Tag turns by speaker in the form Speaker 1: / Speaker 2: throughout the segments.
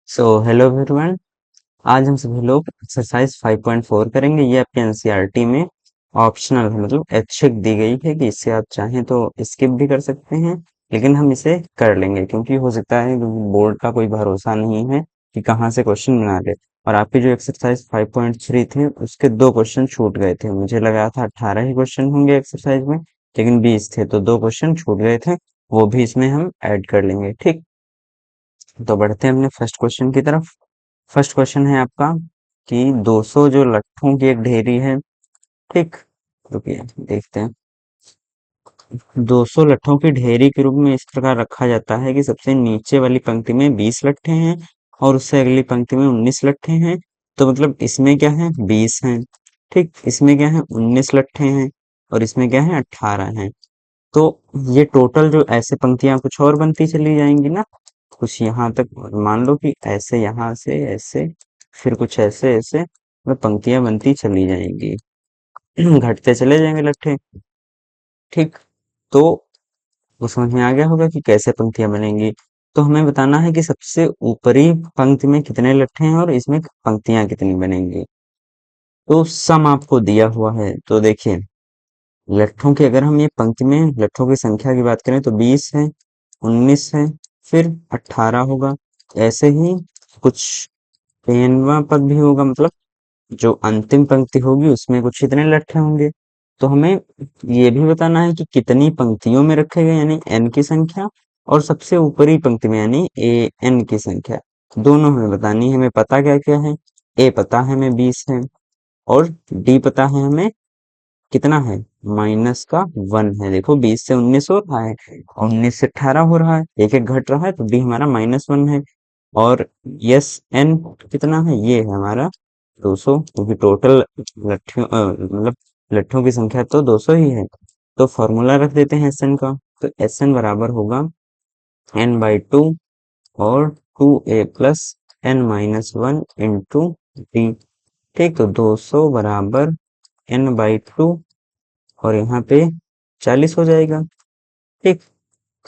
Speaker 1: So hello everyone. आज हम सभी लोग एक्सरसाइज 5.4 करेंगे। ये आपके एनसीईआरटी में ऑप्शनल है, मतलब ऐच्छिक दी गई है कि इससे आप चाहें तो स्किप भी कर सकते हैं, लेकिन हम इसे कर लेंगे क्योंकि हो सकता है कि बोर्ड का कोई भरोसा नहीं है कि कहाँ से क्वेश्चन बना दे। और आपकी जो एक्सरसाइज 5.3 थे उसके 2 क्वेश्चन छूट गए थे। मुझे लगा था 18 ही क्वेश्चन होंगे एक्सरसाइज में, लेकिन 20 थे, तो 2 क्वेश्चन छूट गए थे। वो भी इसमें हम ऐड कर लेंगे। ठीक, तो बढ़ते हैं अपने फर्स्ट क्वेश्चन की तरफ। फर्स्ट क्वेश्चन है आपका कि 200 जो लट्ठों की एक ढेरी है। ठीक, रुकिए देखते हैं। 200 लट्ठों की ढेरी के रूप में इस प्रकार रखा जाता है कि सबसे नीचे वाली पंक्ति में 20 लट्ठे हैं और उससे अगली पंक्ति में 19 लट्ठे हैं। तो मतलब इसमें क्या है, 20 हैं। ठीक, इसमें क्या है, 19 लट्ठे हैं और इसमें क्या है, 18 हैं। तो ये टोटल जो ऐसे पंक्तियां कुछ और बनती चली जाएंगी ना, कुछ यहाँ तक मान लो कि ऐसे, यहाँ से ऐसे, फिर कुछ ऐसे ऐसे, मतलब पंक्तियां बनती चली जाएंगी। घटते चले जाएंगे लट्ठे। ठीक, तो वो समझ में आ गया होगा कि कैसे पंक्तियां बनेंगी। तो हमें बताना है कि सबसे ऊपरी पंक्ति में कितने लट्ठे हैं और इसमें पंक्तियां कितनी बनेंगी। तो सम आपको दिया हुआ है, तो देखिए लट्ठों की, अगर हम ये पंक्ति में लट्ठों की संख्या की बात करें तो 20 है, 19 है, फिर 18 होगा। ऐसे ही कुछ पेनवा पद भी होगा, मतलब जो अंतिम पंक्ति होगी उसमें कुछ इतने लट्ठे होंगे। तो हमें ये भी बताना है कि कितनी पंक्तियों में रखे गए, यानी एन की संख्या, और सबसे ऊपरी पंक्ति में यानी ए एन की संख्या, दोनों हमें बतानी है। हमें पता क्या क्या है, ए पता है हमें 20 है, और डी पता है हमें कितना है, माइनस का 1 है। देखो 20 से 19 हो रहा है और 19 से 18 हो रहा है, एक एक घट रहा है, तो डी हमारा -1 है। और यस एन कितना है, ये है हमारा 200, क्योंकि टोटल लट्ठों मतलब लट्ठों की संख्या तो 200 ही है। तो फॉर्मूला रख देते हैं एस एन का। तो एस एन बराबर होगा n/2 और 2a plus n-1 into D. ठीक, तो 200 बराबर n/2 और यहाँ पे 40 हो जाएगा। ठीक,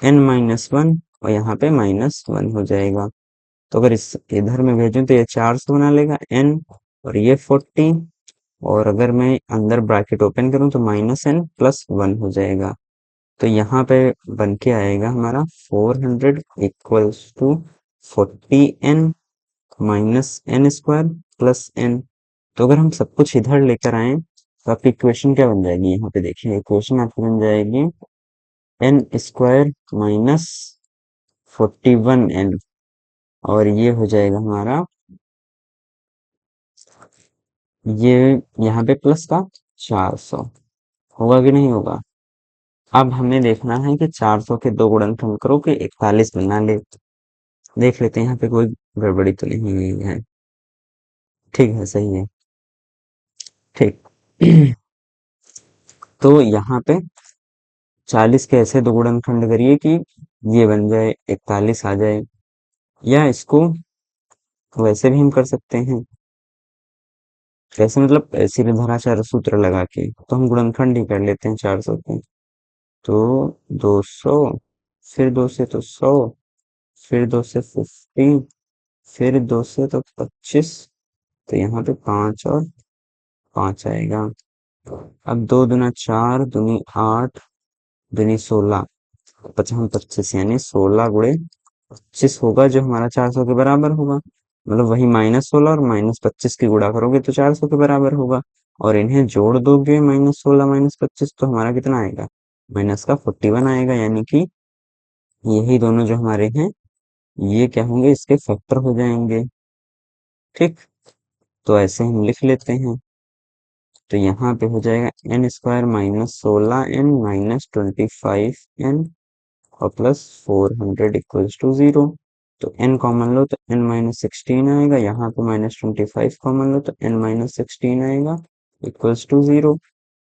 Speaker 1: n-1 और यहाँ पे -1 हो जाएगा। तो अगर इस इधर में भेजूं तो ये 400 बना लेगा n, और ये 40, और अगर मैं अंदर ब्रैकेट ओपन करूं तो -n+1 हो जाएगा। तो यहाँ पे बन के आएगा हमारा 400 equals to 40n -n² plus n। तो अगर हम सब कुछ इधर लेकर आए तो आपकी इक्वेशन क्या बन जाएगी, यहाँ पे देखिए इक्वेशन आपकी बन जाएगी n² -41n, और ये हो जाएगा हमारा, ये यहाँ पे प्लस का 400 होगा कि नहीं होगा। अब हमें देखना है कि 400 के दो गुणनखंड करो कि 41 बना ले। देख लेते हैं यहाँ पे कोई गड़बड़ी तो नहीं हुई है। ठीक है, सही है। ठीक। तो यहाँ पे 40 के ऐसे दो गुणनखंड करिए कि ये बन जाए 41 आ जाए, या इसको वैसे भी हम कर सकते हैं। कैसे, मतलब सीधे सूत्र लगा के, तो हम गुणनखंड ही कर लेते हैं 400 के। तो 200, फिर 2 से तो 100, फिर 2 से 50, फिर 2 से तो 25, तो यहाँ पे 5 और 5 आएगा। अब 2 दूना 4, दूनी 8, दूनी 16, 55 25, यानी 16 गुणे 25 होगा, जो हमारा 400 के बराबर होगा। मतलब वही -16 और -25 की गुणा करोगे तो 400 के बराबर होगा, और इन्हें जोड़ दोगे -16 -25, तो हमारा कितना आएगा, माइनस का 41 आएगा। यानी कि यही दोनों जो हमारे हैं ये क्या होंगे, इसके फैक्टर हो जाएंगे। ठीक, तो ऐसे हम लिख लेते हैं। तो यहाँ पे हो जाएगा n² -16n -25n और प्लस 400 इक्वल्स टू 0। तो n कॉमन लो तो n-16 आएगा, यहाँ पे -25 कॉमन लो तो n-16 आएगा इक्वल्स टू 0।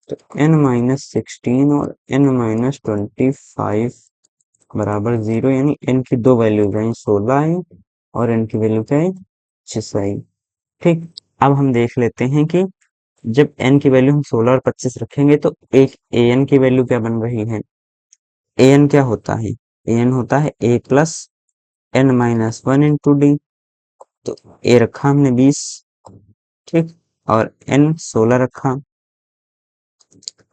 Speaker 1: तो n-16 और n-25 बराबर 0, यानी n की दो वैल्यूज आई, 16 आई और n की वैल्यू क्या आई, 25 आई। ठीक, अब हम देख लेते हैं कि जब n की वैल्यू हम 16 और 25 रखेंगे तो एक an की वैल्यू क्या बन रही है। an क्या होता है, an होता है a plus n-1 into D. तो ए रखा हमने 20, ठीक, और एन 16 रखा,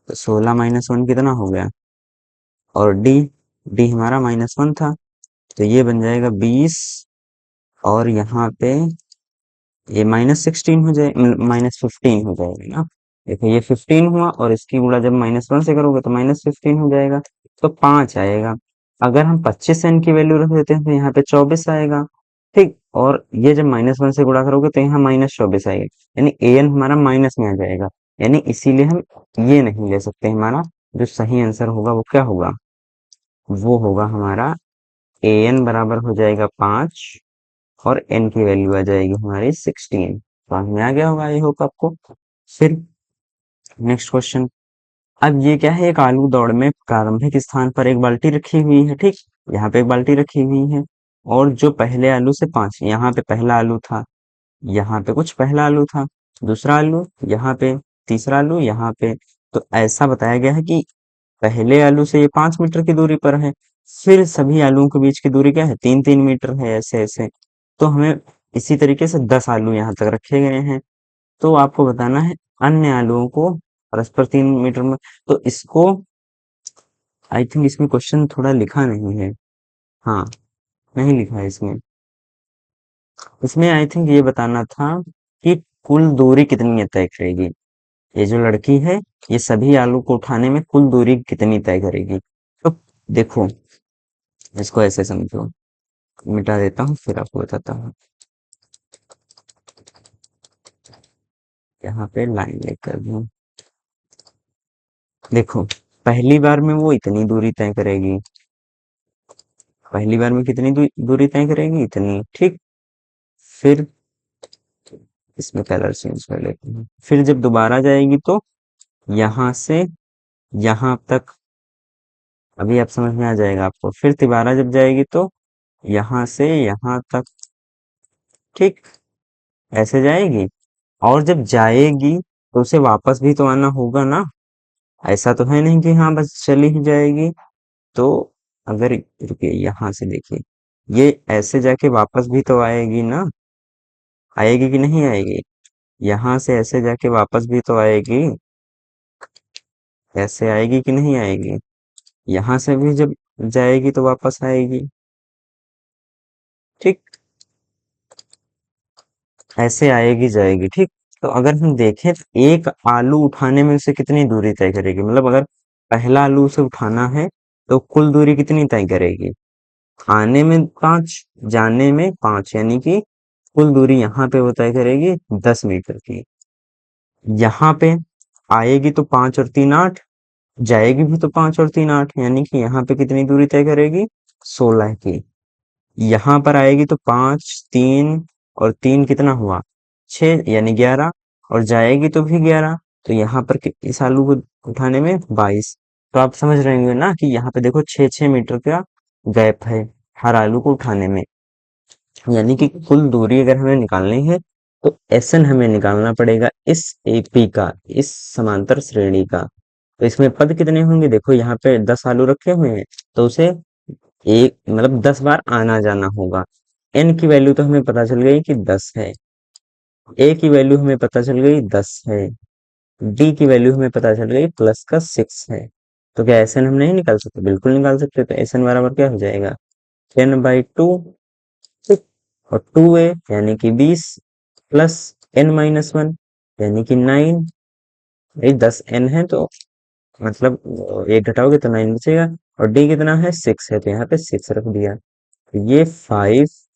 Speaker 1: तो 16 माइनस वन कितना हो गया, और डी, डी हमारा -1 था, तो ये बन जाएगा 20, और यहाँ पे ये -16 हो जाए, -15 हो जाएगा ना। देखो ये 15 हुआ, और इसकी गुणा जब -1 से करोगे तो -15 हो जाएगा, तो 5 आएगा। अगर हम 25 एन की वैल्यू रख देते हैं तो यहाँ पे 24 आएगा, ठीक, और ये जब -1 से गुणा करोगे तो यहाँ -24 आएगा, यानी एन हमारा माइनस में आ जाएगा, यानी इसीलिए हम ये नहीं ले सकते। हमारा जो सही आंसर होगा वो क्या होगा, वो होगा हमारा एन बराबर हो जाएगा 5, और एन की वैल्यू आ जाएगी हमारी 16। समझ में आ गया होगा आई होप आपको। फिर नेक्स्ट क्वेश्चन। अब ये क्या है, एक आलू दौड़ में प्रारंभिक स्थान पर एक बाल्टी रखी हुई है, ठीक, यहाँ पे एक बाल्टी रखी हुई है, और जो पहले आलू से 5, यहाँ पे पहला आलू था, यहाँ पे कुछ पहला आलू था, दूसरा आलू यहाँ पे, तीसरा आलू यहाँ पे, तो ऐसा बताया गया है कि पहले आलू से ये 5 मीटर की दूरी पर है, फिर सभी आलूओं के बीच की दूरी क्या है, 3-3 मीटर है, ऐसे ऐसे। तो हमें इसी तरीके से 10 आलू यहाँ तक रखे गए हैं, तो आपको बताना है अन्य आलुओं को परस्पर 3 मीटर में। तो इसको आई थिंक इसमें क्वेश्चन थोड़ा लिखा नहीं है, हाँ, नहीं लिखा है इसमें। इसमें आई थिंक ये बताना था कि कुल दूरी कितनी तय करेगी, ये जो लड़की है ये सभी आलू को उठाने में कुल दूरी कितनी तय करेगी। तो देखो, इसको ऐसे समझो, मिटा देता हूँ फिर आपको बताता हूँ। यहाँ पे लाइन लेकर दूँ, देखो, पहली बार में वो इतनी दूरी तय करेगी, पहली बार में कितनी दूरी तय करेगी, इतनी, ठीक। फिर इसमें कलर चेंज कर लेते हैं, फिर जब दोबारा जाएगी तो यहाँ से यहाँ तक, अभी आप समझ में आ जाएगा आपको। फिर दोबारा जब जाएगी तो यहाँ से यहाँ तक, ठीक, ऐसे जाएगी, और जब जाएगी तो उसे वापस भी तो आना होगा ना, ऐसा तो है नहीं कि हाँ बस चली ही जाएगी। तो अगर, रुकिए यहाँ से देखिए, ये ऐसे जाके वापस भी तो आएगी ना, आएगी कि नहीं आएगी, यहाँ से ऐसे जाके वापस भी तो आएगी, ऐसे आएगी कि नहीं आएगी, यहाँ से भी जब जाएगी तो वापस आएगी, ठीक, ऐसे आएगी जाएगी, ठीक। तो अगर हम देखें तो एक आलू उठाने में उसे कितनी दूरी तय करेगी, मतलब अगर पहला आलू उसे उठाना है तो कुल दूरी कितनी तय करेगी, आने में 5, जाने में 5, यानी कि कुल दूरी यहाँ पे वो तय करेगी 10 मीटर की। यहाँ पे आएगी तो 5 और 3 8, जाएगी भी तो 5 और 3 8, यानी कि यहाँ पे कितनी दूरी तय करेगी, 16 की। यहाँ पर आएगी तो 5 3 और 3 कितना हुआ, 6, यानी 11, और जाएगी तो भी 11, तो यहाँ पर इस आलू को उठाने में 22। तो आप समझ रहे होंगे ना कि यहाँ पे देखो 6-6 मीटर का गैप है हर आलू को उठाने में, यानी कि कुल दूरी अगर हमें निकालनी है तो एसएन हमें निकालना पड़ेगा इस एपी का, इस समांतर श्रेणी का। तो इसमें पद कितने होंगे, देखो यहाँ पे 10 आलू रखे हुए हैं, तो उसे एक मतलब 10 बार आना जाना होगा। एन की वैल्यू तो हमें पता चल गई कि 10 है, ए की वैल्यू हमें पता चल गई 10 है, डी की वैल्यू हमें पता चल गई प्लस का 6 है। तो क्या एसएन हम नहीं निकाल सकते, बिल्कुल निकाल सकते। तो एसएन बराबर क्या हो जाएगा, 10/2, और 2a यानी कि 20, प्लस n-1 यानी कि 9। भाई 10 n है तो मतलब एक घटाओगे तो 9 बचेगा, और d कितना है, 6 है, तो यहाँ पे 6 रख दिया। तो ये 5,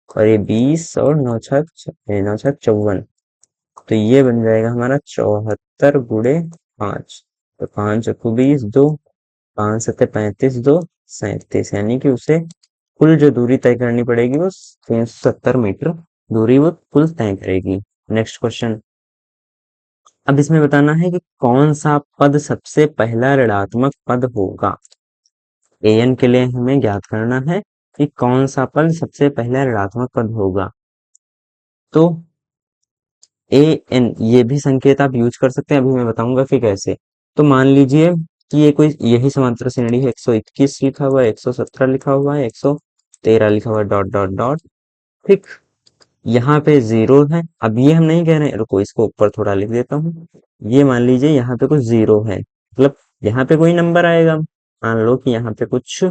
Speaker 1: और ये 20, और 9 6 54, तो ये बन जाएगा हमारा 74 × 5। तो 5 × 20 2, 5 × 7 = 35, 2 37, यानी कि उसे कुल जो दूरी तय करनी पड़ेगी वो 370 मीटर दूरी वो कुल तय करेगी। Next question. अब इसमें बताना है कि कौन सा पद सबसे पहला ऋणात्मक पद होगा। an के लिए हमें ज्ञात करना है कि कौन सा पद सबसे पहला ऋणात्मक पद होगा। तो an ये भी संकेत आप यूज कर सकते हैं, अभी मैं बताऊंगा कि कैसे। तो मान लीजिए कि ये कोई यही समांतर श्रेणी है, 121 लिखा हुआ है, 117 लिखा हुआ है, 113 लिखा हुआ है, डॉट डॉट डॉट, ठीक। यहाँ पे जीरो है। अब ये हम नहीं कह रहे हैं, रुको इसको ऊपर थोड़ा लिख देता हूँ। ये मान लीजिए यहाँ पे कुछ जीरो है, मतलब यहाँ पे कोई नंबर आएगा, मान लो कि यहाँ पे कुछ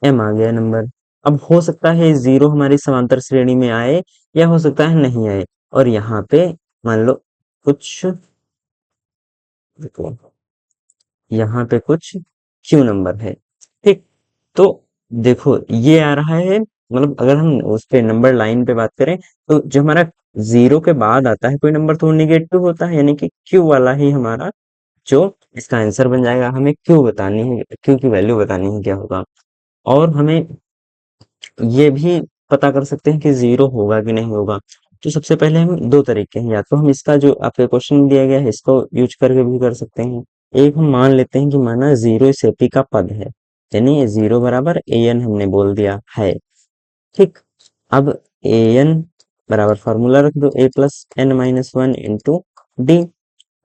Speaker 1: एम आ गया नंबर। अब हो सकता है जीरो हमारी समांतर श्रेणी में आए, या हो सकता है नहीं आए। और यहाँ पे मान लो कुछ, देखो यहाँ पे कुछ क्यू नंबर है, ठीक। तो देखो ये आ रहा है, मतलब अगर हम उस पे नंबर लाइन पे बात करें, तो जो हमारा जीरो के बाद आता है कोई नंबर, तो वो निगेटिव होता है, यानी कि क्यू वाला ही हमारा जो इसका आंसर बन जाएगा। हमें क्यू बतानी है, क्यू की वैल्यू बतानी है क्या होगा। और हमें ये भी पता कर सकते हैं कि जीरो होगा कि नहीं होगा। तो सबसे पहले हम दो तरीके हैं, या तो हम इसका जो आपके क्वेश्चन दिया गया है इसको यूज करके भी कर सकते हैं। एक हम मान लेते हैं कि माना जीरो इस एपी का पद है, यानी जीरो बराबर ए एन हमने बोल दिया है, ठीक। अब ए एन बराबर फॉर्मूला रख दो, A plus N minus one into D.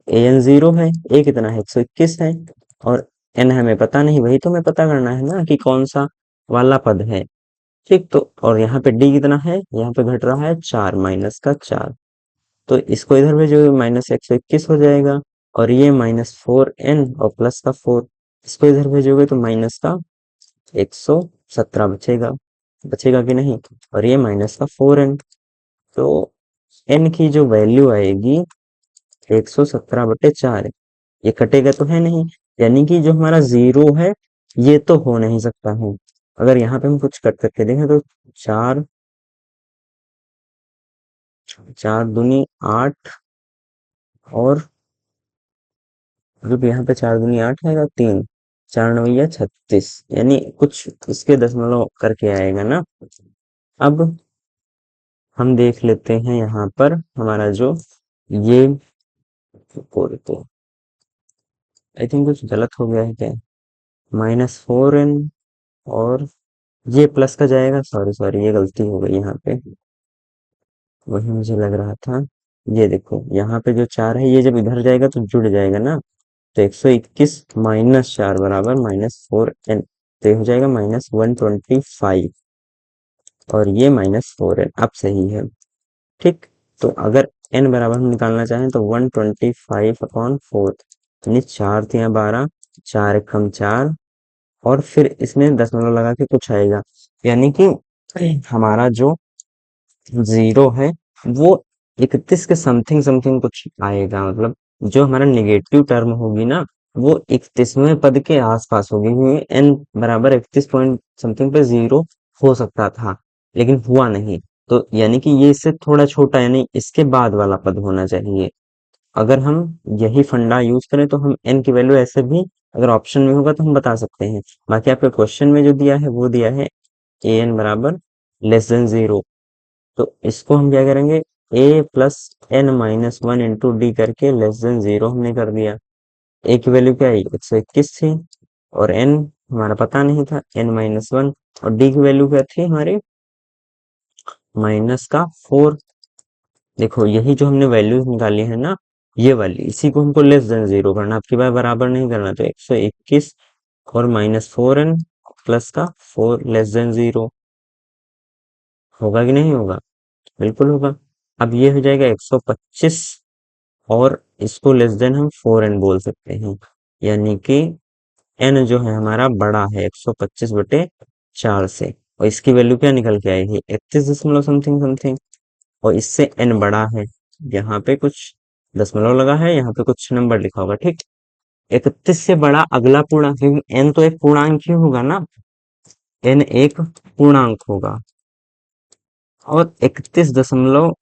Speaker 1: A N zero है, ए कितना है 121 है, और एन हमें पता नहीं, वही तो हमें पता करना है ना कि कौन सा वाला पद है, ठीक। तो और यहाँ पे डी कितना है, यहाँ पे घट रहा है 4 माइनस का 4। तो इसको इधर भेजोगे माइनस 121 हो जाएगा, और ये -4n और प्लस का 4, इसको इधर भेजोगे तो माइनस का 117 बचेगा, बचेगा कि नहीं। और ये माइनस का 4n, तो n की जो वैल्यू आएगी 117/4, ये कटेगा तो है नहीं, यानी कि जो हमारा जीरो है ये तो हो नहीं सकता है। अगर यहाँ पे हम कुछ कट करके देखें तो चार, चार दूनी 8, और मतलब यहाँ पे 4 दूनी 8 आएगा, 3 4 नवैया 36, यानी कुछ इसके दशमलव करके आएगा ना। अब हम देख लेते हैं यहाँ पर हमारा जो ये को आई थिंक कुछ गलत हो गया है क्या, -4n, और ये प्लस का जाएगा, सॉरी सॉरी ये गलती हो गई यहाँ पे, वही मुझे लग रहा था। ये देखो यहाँ पे जो 4 है ये जब इधर जाएगा तो जुड़ जाएगा ना, तो 121 माइनस 4 बराबर -4n, तो ये हो जाएगा -125, और ये -4n अब सही है, ठीक। तो अगर n बराबर हम निकालना चाहें तो 125/4, यानी 4 तिया 12, 4 एकम 4, और फिर इसमें दशमलव लगा के कुछ आएगा, यानी कि हमारा जो जीरो है वो 31 के समथिंग समथिंग कुछ आएगा, मतलब जो हमारा निगेटिव टर्म होगी ना वो 31वें पद के आसपास होगी, क्योंकि n बराबर 31 पॉइंट समथिंग पे जीरो हो सकता था, लेकिन हुआ नहीं। तो यानी कि ये इससे थोड़ा छोटा, यानी इसके बाद वाला पद होना चाहिए। अगर हम यही फंडा यूज करें तो हम n की वैल्यू ऐसे भी अगर ऑप्शन में होगा तो हम बता सकते हैं। बाकी आपके क्वेश्चन में जो दिया है वो दिया है ए एन बराबर <<0 तो इसको हम क्या करेंगे, a plus N minus one into D करके <<0 हमने कर दिया। a की वैल्यू क्या आई 121 थी, और n हमारा पता नहीं था n-1, और d की वैल्यू क्या थी हमारी माइनस का 4। देखो यही जो हमने वैल्यूज निकाली है ना, ये वाली इसी को हमको <<0 करना, आपकी बार बराबर नहीं करना। तो 121 और -4n प्लस का 4 <<0 होगा कि नहीं होगा, बिल्कुल होगा। अब ये हो जाएगा 125, और इसको लेस देन हम 4n बोल सकते हैं, यानी कि n जो है हमारा बड़ा है 125/4 से, और इसकी वैल्यू क्या निकल के आएगी 31 दशमलव समथिंग समथिंग, और इससे n बड़ा है, यहाँ पे कुछ दशमलव लगा है, यहाँ पे कुछ नंबर लिखा होगा, ठीक। 31 से बड़ा अगला पूर्णांक, क्योंकि n तो एक पूर्णांक ही होगा ना, n एक पूर्णांक होगा, और 31 दशमलव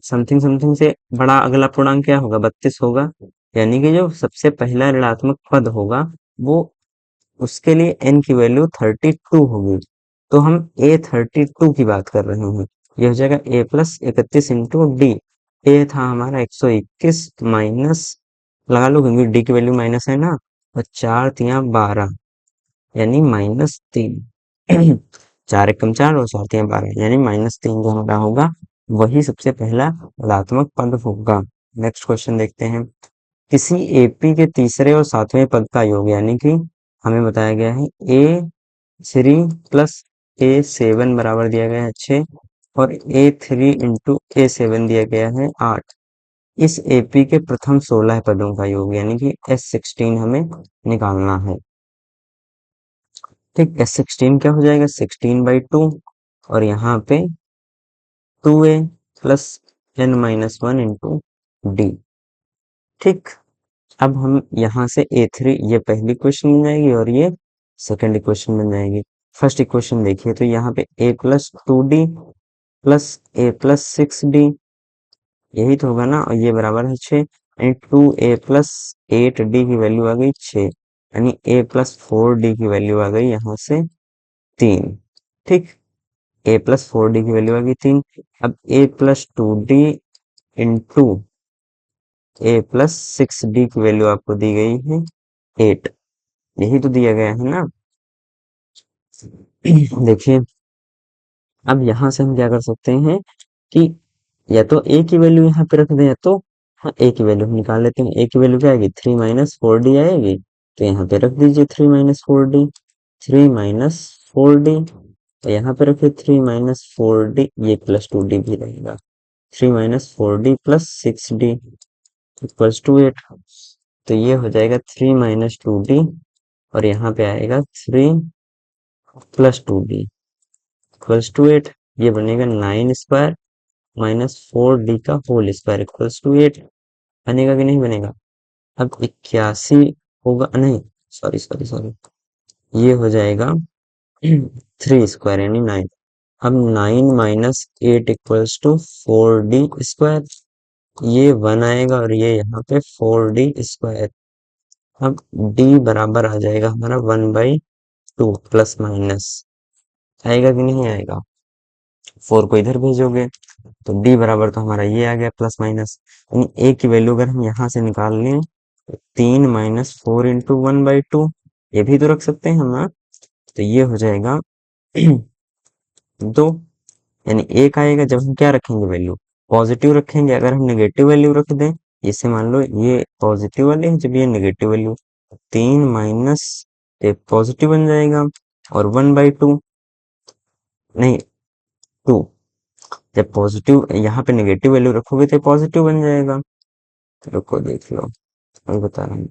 Speaker 1: समथिंग समथिंग से बड़ा अगला पूर्णांक क्या होगा 32 होगा, यानी कि जो सबसे पहला ऋणात्मक पद होगा वो उसके लिए n की वैल्यू 32 होगी। तो हम a32 की बात कर रहे हैं, ये हो जाएगा a प्लस 31 इंटू डी। ए था हमारा 121 माइनस, लगा लो क्योंकि डी की वैल्यू माइनस है ना, और 4 तिया 12, यानी -3 4 एकम 4 और 4 तिया 12, यानी -3 जो हमारा होगा वही सबसे पहला ऋणात्मक पद होगा। नेक्स्ट क्वेश्चन देखते हैं। किसी एपी के तीसरे और सातवें पद का योग, यानी कि हमें बताया गया है ए3 प्लस A7 बराबर दिया गया है 6, और A3 इंटू A7 दिया गया है 8। इस AP के प्रथम 16 पदों का योग यानी कि S16 हमें निकालना है। ठीक, S16 क्या हो जाएगा 16/2 और यहाँ पे 2A plus n-1 into D. ठीक, अब हम यहाँ से A3 ये पहली इक्वेशन बन जाएगी और ये सेकंड इक्वेशन बन जाएगी। फर्स्ट इक्वेशन देखिए तो यहाँ पे A plus 2D plus A plus 6D यही तो होगा ना, और ये बराबर है 6 यानी 2A प्लस 8D की वैल्यू आ गई 6 यानी A प्लस 4D की वैल्यू आ गई यहाँ से 3। ठीक, A प्लस 4D की वैल्यू आ गई 3। अब A plus 2D into A plus 6D की वैल्यू आपको दी गई है 8। यही तो दिया गया है ना। देखिए, अब यहाँ से हम क्या कर सकते हैं कि या तो A की वैल्यू यहाँ पे रख दें या तो हाँ A की वैल्यू हम निकाल लेते हैं। A की वैल्यू क्या आएगी 3 माइनस 4D आएगी, तो यहाँ पे रख दीजिए 3 माइनस 4D। 3 माइनस 4D तो यहाँ पे रखिए 3 माइनस 4D, ये प्लस 2D भी रहेगा। 3 minus 4D plus 6D equals to 8। तो ये हो जाएगा 3 माइनस 2D और यहाँ पे आएगा 3 प्लस 2D इक्वल्स टू 8। ये बनेगा 9 स्क्वायर माइनस 4D का होल स्क्वायर इक्वल्स टू 8। बनेगा कि नहीं बनेगा? अब 81 होगा नहीं, सॉरी सॉरी सॉरी, ये हो जाएगा 3 स्क्वायर यानी 9। अब 9 minus 8 equals to 4D square, ये 1 आएगा और ये यहाँ पे 4D स्क्वायर। अब D बराबर आ जाएगा हमारा 1/2 प्लस माइनस, आएगा कि नहीं आएगा? 4 को इधर भेजोगे तो D बराबर तो हमारा ये आ गया प्लस माइनस, यानी A की वैल्यू अगर हम यहाँ से निकाल लें तो 3 माइनस 4 इंटू 1/2, ये भी तो रख सकते हैं हम ना। तो ये हो जाएगा 2 यानी 1 आएगा जब हम क्या रखेंगे वैल्यू पॉजिटिव रखेंगे। अगर हम नेगेटिव वैल्यू रख दें, जैसे मान लो ये पॉजिटिव वाले है, जब ये नेगेटिव वैल्यू 3 माइनस एक पॉजिटिव बन जाएगा और 1/2 नहीं 2, जब पॉजिटिव यहाँ पे नेगेटिव वैल्यू रखोगे तो पॉजिटिव बन जाएगा। तो रुको देख लो, मैं बता रहा हूँ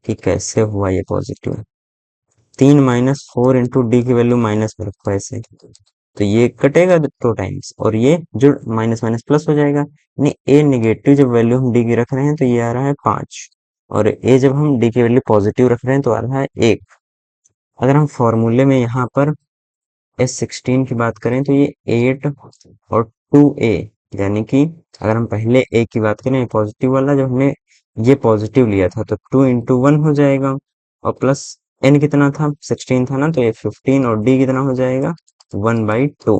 Speaker 1: कि कैसे हुआ ये पॉजिटिव। 3 माइनस 4 इंटू डी की वैल्यू माइनस में रखो ऐसे, तो ये कटेगा 2 टाइम्स और ये जो माइनस माइनस प्लस हो जाएगा, यानी ए नेगेटिव जब वैल्यू हम डी की रख रहे हैं तो ये आ रहा है 5 और ए जब हम डी की वैल्यू पॉजिटिव रख रहे हैं तो आ रहा है 1। अगर हम फॉर्मूले में यहाँ पर S16 की बात करें तो ये 8 और 2A, यानी कि अगर हम पहले A की बात करें पॉजिटिव वाला, जब हमने ये पॉजिटिव लिया था तो 2 इंटू 1 हो जाएगा और प्लस n कितना था 16 था ना, तो ये 15 और d कितना हो जाएगा 1/2,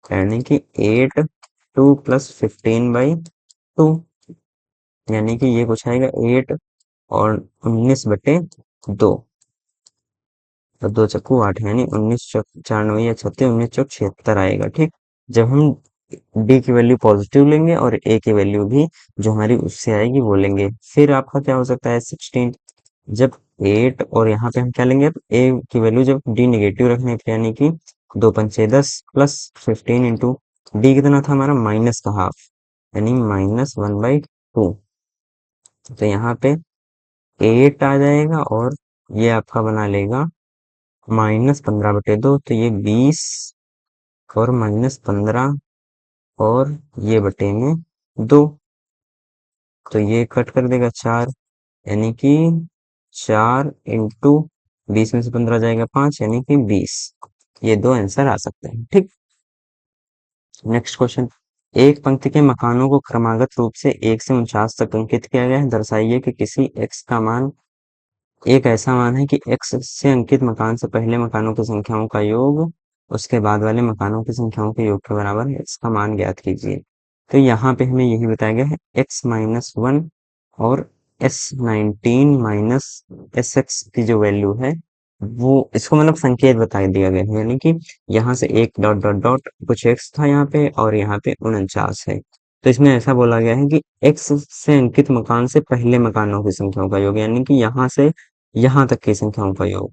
Speaker 1: यानी कि 8 2 प्लस 15/2, यानी कि ये कुछ आएगा 8 और 19/2 और 2 चक्कू 8 यानी 19 चौक 4 9 या 36 19 चौक 76 आएगा। ठीक, जब हम डी की वैल्यू पॉजिटिव लेंगे और ए की वैल्यू भी जो हमारी उससे आएगी वो लेंगे। फिर आपका क्या हो सकता है 16, जब 8 और यहाँ पे हम क्या लेंगे ए की वैल्यू जब डी नेगेटिव रखने पे, यानी कि 2 पंचे 10 प्लस 15 इंटू डी कितना था हमारा माइनस का हाफ यानी -1/2, तो यहाँ पे 8 आ जाएगा और ये आपका बना लेगा -15/2, तो ये 20 और -15 और ये बटे में 2, तो ये कट कर देगा 4, यानी कि 4 इंटू 20 में से 15 जाएगा 5 यानी कि 20। ये दो आंसर आ सकते हैं। ठीक, नेक्स्ट क्वेश्चन, एक पंक्ति के मकानों को क्रमागत रूप से 1 से 49 तक अंकित किया गया है। दर्शाइए कि किसी x का मान एक ऐसा मान है कि x से अंकित मकान से पहले मकानों की संख्याओं का योग उसके बाद वाले मकानों की संख्याओं के योग के बराबर है, इसका मान ज्ञात कीजिए। तो यहाँ पे हमें यही बताया गया है x-1 और S19 माइनस SX की जो वैल्यू है वो इसको मतलब संकेत बता दिया गया है, यानी कि यहाँ से एक डॉट डॉट डॉट कुछ x था यहाँ पे और यहाँ पे 49 है। तो इसमें ऐसा बोला गया है कि x से अंकित मकान से पहले मकानों की संख्याओं का योग, यानी कि यहाँ से यहाँ तक की संख्याओं का योग।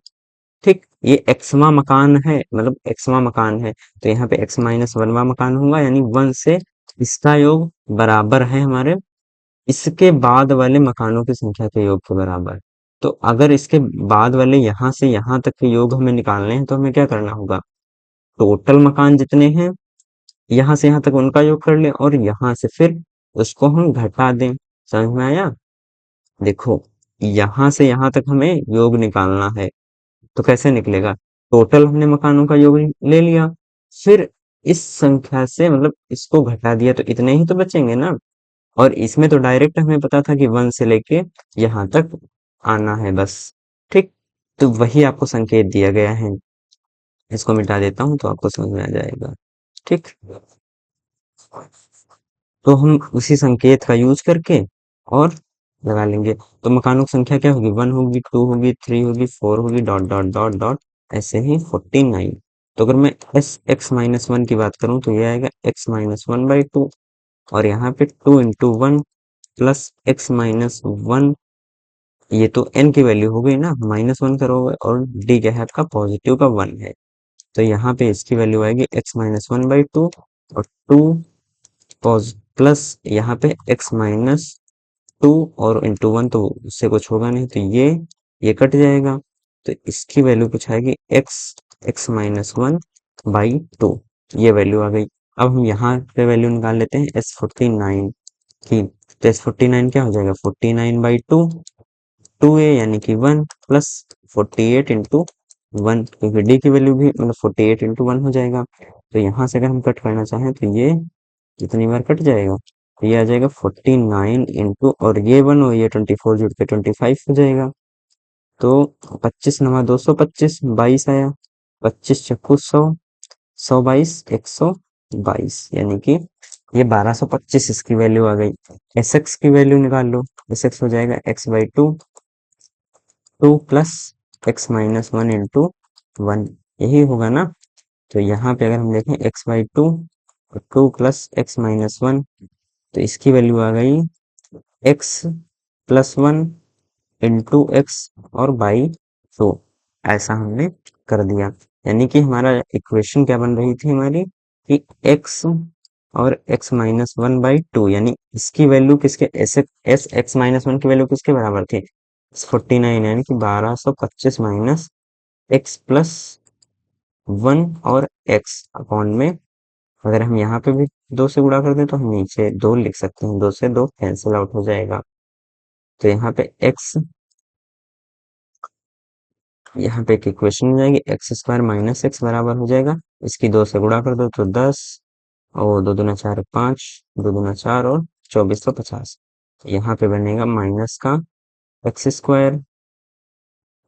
Speaker 1: ठीक, ये एक्सवां मकान है, मतलब एक्सवां मकान है, तो यहाँ पे एक्स माइनस वनवा मकान होगा, यानी वन से इसका योग बराबर है हमारे इसके बाद वाले मकानों की संख्या के योग के बराबर। तो अगर इसके बाद वाले यहाँ से यहाँ तक के योग हमें निकालने हैं तो हमें क्या करना होगा, टोटल मकान जितने हैं यहाँ से यहाँ तक उनका योग कर लें और यहाँ से फिर उसको हम घटा दें। समझ में आया? देखो, यहाँ से यहाँ तक हमें योग निकालना है, तो कैसे निकलेगा, टोटल हमने मकानों का योग ले लिया, फिर इस संख्या से मतलब इसको घटा दिया तो इतने ही तो बचेंगे ना। और इसमें तो डायरेक्ट हमें पता था कि वन से लेके यहाँ तक आना है बस। ठीक, तो वही आपको संकेत दिया गया है, इसको मिटा देता हूँ तो आपको समझ में आ जाएगा। ठीक, तो हम उसी संकेत का यूज करके और लगा लेंगे। तो मकानों की संख्या क्या होगी, वन होगी, टू होगी, थ्री होगी, फोर होगी, डॉट डॉट डॉट डॉट, ऐसे ही 49। तो अगर मैं एस एक्स माइनस वन की बात करूं तो ये आएगा x minus one by two, और यहाँ पे two into one plus x minus one, ये तो n की वैल्यू हो गई ना, माइनस वन करोगे और d क्या है आपका, पॉजिटिव का वन है, तो यहाँ पे इसकी वैल्यू आएगी x minus one by two, और टू प्लस यहाँ पे एक्स माइनस टू और इंटू वन, तो उससे कुछ होगा नहीं, तो ये कट जाएगा, तो इसकी वैल्यू कुछ आएगी x x minus one by two, ये वैल्यू आ गई। अब हम यहाँ पे वैल्यू निकाल लेते हैं S49 की, तो S49 क्या हो जाएगा, 49/2, 2a यानी कि 1 प्लस 48 इंटू वन, क्योंकि d की वैल्यू भी मतलब 48 इंटू वन हो जाएगा, तो यहाँ से अगर हम कट करना चाहें तो ये कितनी बार कट जाएगा, तो ये आ जाएगा 49 इंटू, और ये वन और ये 24 जुड़ के 25 हो जाएगा, तो 25 नवा 225, 22 आया, 25 चक्कू 100, 122, 122, यानी कि ये 1225 इसकी वैल्यू आ गई। एस एक्स की वैल्यू निकाल लो, एस एक्स हो जाएगा x by two, two plus x minus one into one, यही होगा ना। तो यहाँ पे अगर हम देखें एक्स बाई टू और two plus x minus one, तो इसकी वैल्यू आ गई x plus one into x और बाई टू, ऐसा हमने कर दिया। यानी कि हमारा इक्वेशन क्या बन रही थी हमारी, कि एक्स और x minus one by two, यानी इसकी वैल्यू किसके, S S x minus one की वैल्यू किसके बराबर थी, 49, यानी कि 1225 माइनस एक्स प्लस वन और एक्स अपॉन में, अगर हम यहाँ पे भी दो से गुणा कर दें तो हम नीचे दो लिख सकते हैं, दो से दो कैंसिल आउट हो जाएगा, तो यहाँ पे एक्स, यहाँ पे एक इक्वेशन हो जाएगी, एक्स स्क्वायर माइनस एक्स बराबर हो जाएगा, इसकी दो से गुणा कर दो तो 10, और दो दूना चार, पाँच, दो दूना चार और 2450, यहाँ पे बनेगा माइनस का एक्स स्क्वायर,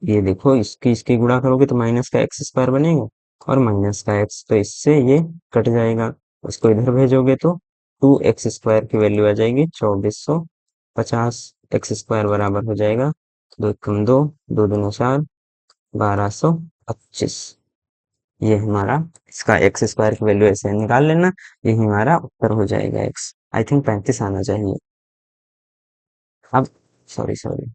Speaker 1: ये देखो इसकी इसकी गुणा करोगे तो माइनस का एक्स स्क्वायर बनेगा, और माइनस का एक्स, तो इससे ये कट जाएगा, उसको इधर भेजोगे तो टू एक्स स्क्वायर की वैल्यू आ जाएगी 2450, एक्स स्क्वायर बराबर हो जाएगा दो कम दो, दो दूना चार, 1225, ये हमारा इसका एक्स स्क्वायर की वैल्यू ऐसे निकाल लेना, ये हमारा उत्तर हो जाएगा एक्स, आई थिंक 35 आना चाहिए। अब सॉरी सॉरी,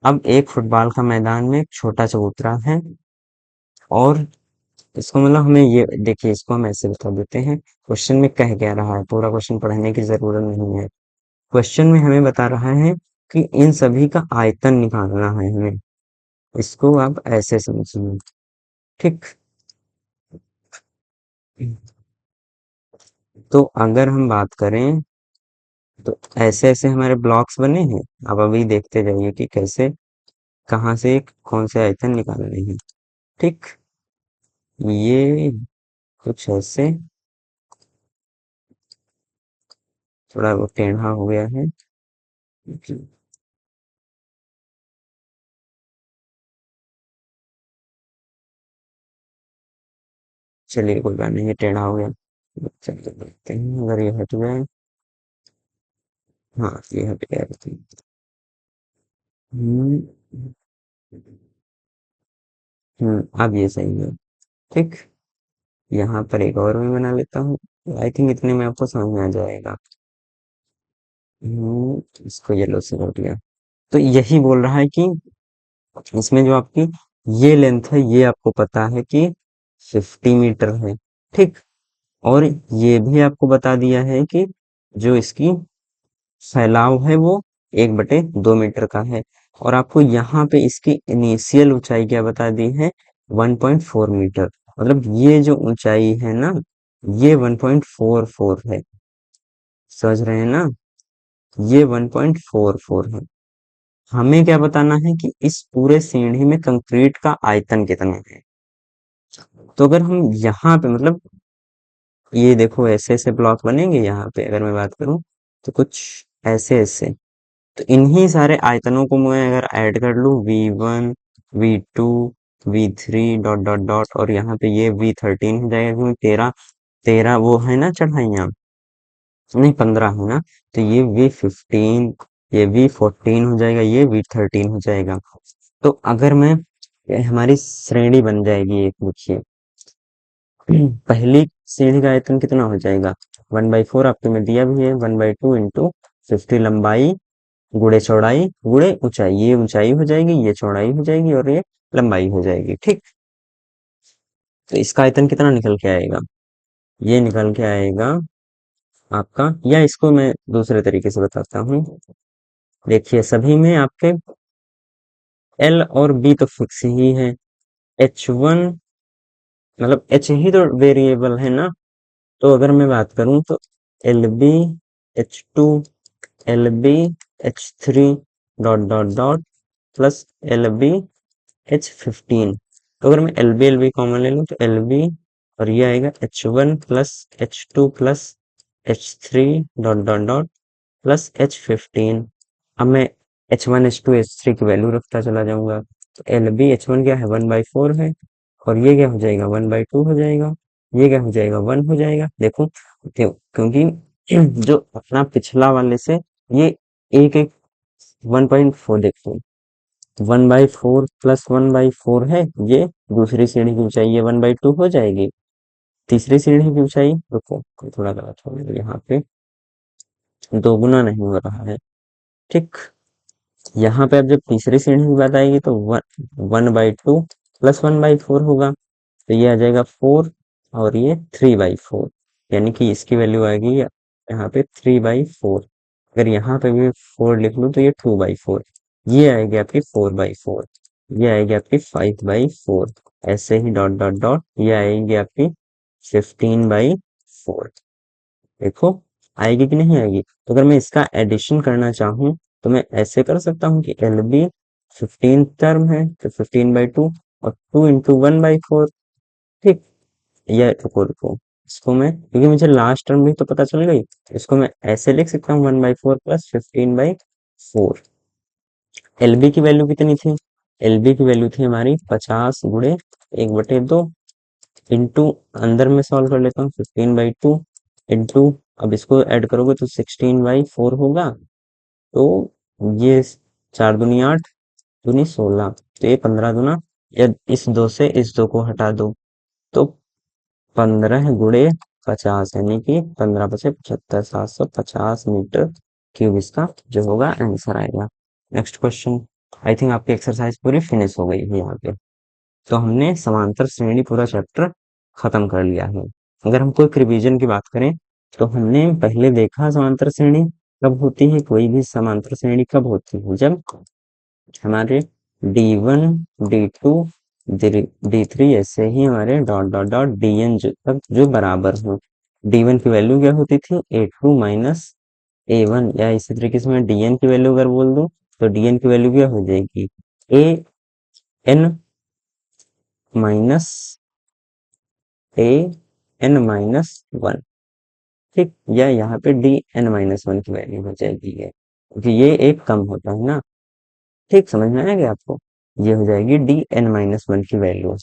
Speaker 1: अब एक फुटबॉल का मैदान में एक छोटा चबूतरा है, और इसको मतलब हमें ये देखिए, इसको हम ऐसे बता देते हैं, क्वेश्चन में कह क्या रहा है, पूरा क्वेश्चन पढ़ने की जरूरत नहीं है, क्वेश्चन में हमें बता रहा है कि इन सभी का आयतन निकालना है हमें, इसको आप ऐसे समझिए। ठीक, तो अगर हम बात करें तो ऐसे ऐसे हमारे ब्लॉक्स बने हैं, अब अभी देखते जाइए कि कैसे, कहाँ से कौन से आयतन निकालने हैं। ठीक, ये कुछ ऐसे, थोड़ा वो टेढ़ा हो गया है, चलिए कोई बात नहीं, ये टेढ़ा हो गया, चलिए देखते हैं अगर ये हट जाए, हाँ ये हट गया, हम्म अब ये सही है। ठीक, यहाँ पर एक और मैं बना लेता हूँ, आई थिंक इतने में आपको समझ में आ जाएगा। इसको येलो से कर दिया, तो यही बोल रहा है कि इसमें जो आपकी ये लेंथ है, ये आपको पता है कि 50 मीटर है। ठीक। और ये भी आपको बता दिया है कि जो इसकी फैलाव है वो 1/2 मीटर का है। और आपको यहाँ पे इसकी इनिशियल ऊंचाई क्या बता दी है, 1.4 मीटर। मतलब ये जो ऊंचाई है ना, ये 1.44 है। समझ रहे हैं ना, ये 1.44 है। हमें क्या बताना है कि इस पूरे सीढ़ी में कंक्रीट का आयतन कितना है। तो अगर हम यहाँ पे मतलब ये देखो ऐसे ऐसे ब्लॉक बनेंगे, यहाँ पे अगर मैं बात करूं तो कुछ ऐसे ऐसे। तो इन्हीं सारे आयतनों को मैं अगर ऐड कर लूं, V1 V2 V3 dot dot dot, और यहाँ पे ये V13 हो जाएगा, क्योंकि 13 13 वो है ना चढ़ाइयाँ, नहीं 15 है ना। तो ये V15, ये V14 हो जाएगा, ये V13 हो जाएगा। तो अगर मैं, ये हमारी श्रेणी बन जाएगी एक, देखिए पहली सीढ़ी का आयतन कितना हो जाएगा, 1/4 आपके में दिया भी है, 1/2 इंटू 50 लंबाई गुणे चौड़ाई गुणे ऊंचाई। ये ऊंचाई हो जाएगी, ये चौड़ाई हो जाएगी, और ये लंबाई हो जाएगी। ठीक। तो इसका आयतन कितना निकल के आएगा, ये निकल के आएगा आपका, या इसको मैं दूसरे तरीके से बताता हूँ। देखिए सभी में आपके एल और बी तो फिक्स ही है। H1 मतलब H ही तो वेरिएबल है ना। तो अगर मैं बात करूं तो L B H2 L B H3 dot dot dot plus L B H15। तो अगर मैं एल बी कॉमन ले लूं तो एल बी, और ये आएगा H1 plus H2 plus H3 dot dot dot plus H15। अब मैं H1 H2 H3 की वैल्यू रखता चला जाऊंगा। तो एल बी H1 क्या है, 1/4 है, और ये क्या हो जाएगा, 1/2 हो जाएगा, ये क्या हो जाएगा, 1 हो जाएगा। देखो क्योंकि जो अपना पिछला वाले से ये एक एक 1.4, देखो 1/4 प्लस 1/4 है, ये दूसरी सीढ़ी की ऊंचाई, ये 1/2 हो जाएगी। तीसरी सीढ़ी की ऊंचाई, रुको थोड़ा गलत हो गया यहाँ पे, दोगुना नहीं हो रहा है। ठीक। यहाँ पे अब जब तीसरी सीढ़ी की बात आएगी तो 1/2 प्लस 1/4 होगा, तो ये आ जाएगा 4, और ये 3/4, यानी कि इसकी वैल्यू आएगी यहाँ पे 3/4। अगर यहाँ पे भी 4 लिख लूँ तो ये 2/4, ये आएगी आपकी 4/4, ये आएगी आपकी 5/4, ऐसे ही डॉट डॉट डॉट, ये आएगी आपकी 15/4। देखो आएगी कि नहीं आएगी। तो अगर मैं इसका एडिशन करना चाहूँ तो मैं ऐसे कर सकता हूँ कि एल बी 15 टर्म है तो 15/2, और 2 × 1/4। ठीक। या रुको रुको, इसको मैं, क्योंकि मुझे लास्ट टर्म भी तो पता चल गई, तो इसको मैं ऐसे लिख सकता हूँ 1/4 प्लस 15/4। एल बी की वैल्यू कितनी थी, एल बी की वैल्यू थी हमारी 50 गुणे 1/2 इंटू, अंदर में सॉल्व कर लेता हूँ, 15/2 इंटू, अब इसको ऐड करोगे तो 16/4 होगा। तो ये 4 दूनी 8, दूनी 16, तो ये 15 दूना, या इस 2 से इस 2 को हटा दो, तो 15 × 50, यानी कि 15×5 = 75, 750 मीटर क्यूब इसका जो होगा आंसर आएगा। Next question. आई थिंक आपकी एक्सरसाइज पूरी फिनिश हो गई है यहाँ पे। तो हमने समांतर श्रेणी पूरा चैप्टर खत्म कर लिया है। अगर हम कोई रिवीजन की बात करें तो हमने पहले देखा समांतर श्रेणी कब होती है, कोई भी समांतर श्रेणी कब होती है, जब हमारे D1 D2 D3 ऐसे ही हमारे डॉट डॉट डॉट Dn तक जो बराबर हो। D1 की वैल्यू क्या होती थी, A2 माइनस A1, या इसी तरीके से मैं Dn की वैल्यू अगर बोल दूं तो Dn की वैल्यू क्या हो जाएगी, an माइनस an-1। ठीक। या यहाँ पे Dn-1 की वैल्यू हो जाएगी है, क्योंकि ये एक कम होता है ना। ठीक, समझ में आएगा आपको, ये हो जाएगी Dn-1 की वैल्यू।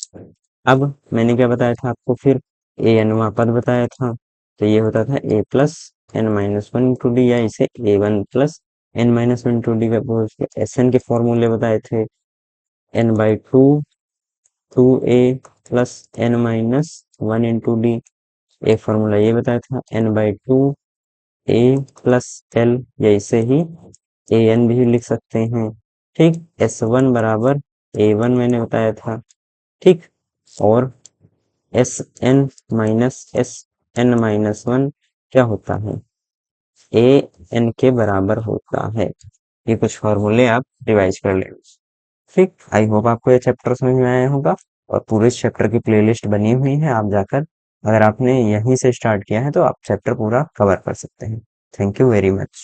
Speaker 1: अब मैंने क्या बताया था आपको, फिर an पद बताया था, तो ये होता था a plus n-1 into D, या इसे a1 plus n-1 into D बोल के Sn के फॉर्मूले बताए थे, n/2 2a plus n-1 into D. एक फॉर्मूला ये बताया था n/2 a प्लस l, या इसे ही an भी लिख सकते हैं। ठीक। S1 बराबर A1 मैंने बताया था, ठीक। और S N minus S N minus one क्या होता है, ए एन के बराबर होता है। ये कुछ फॉर्मूले आप रिवाइज कर लेना, ठीक। आई होप आपको ये चैप्टर समझ में आया होगा, और पूरे इस चैप्टर की प्लेलिस्ट बनी हुई है, आप जाकर अगर आपने यहीं से स्टार्ट किया है तो आप चैप्टर पूरा कवर कर सकते हैं। Thank you very much.